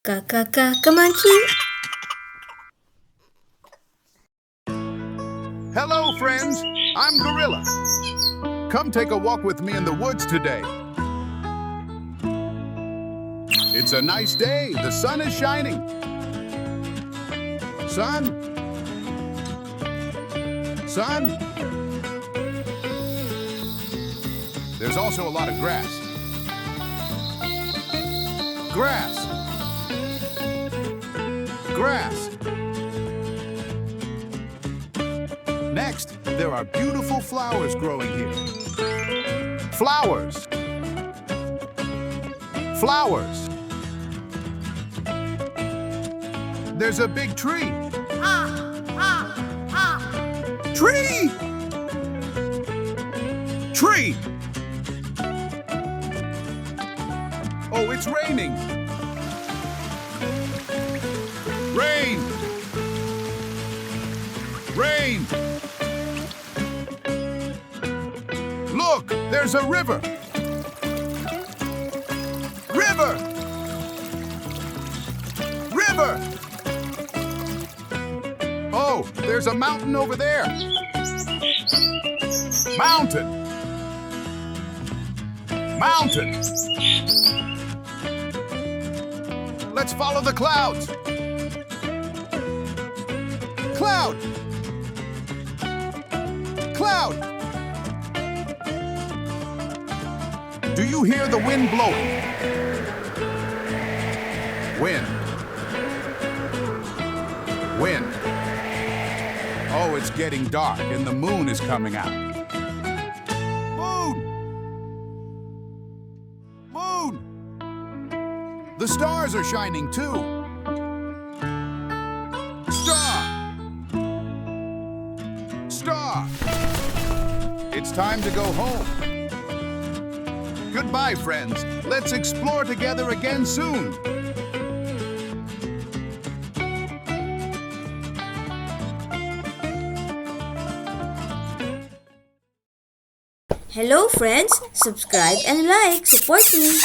Kamanchi. Hello, friends. I'm Gorilla. Come take a walk with me in the woods today. It's a nice day. The sun is shining. Sun? Sun? There's also a lot of grass. Grass. Grass. Next, there are beautiful flowers growing here. Flowers. Flowers. There's a big tree. Tree! Tree! Oh, it's raining. Rain! Rain! Look, there's a river. River! River! Oh, there's a mountain over there. Mountain! Mountain! Let's follow the clouds. Cloud! Cloud! Do you hear the wind blowing? Wind. Wind. Oh, it's getting dark and the moon is coming out. Moon! Moon! The stars are shining too. Star! Star! It's time to go home. Goodbye, friends. Let's explore together again soon. Hello friends, subscribe and like, support me.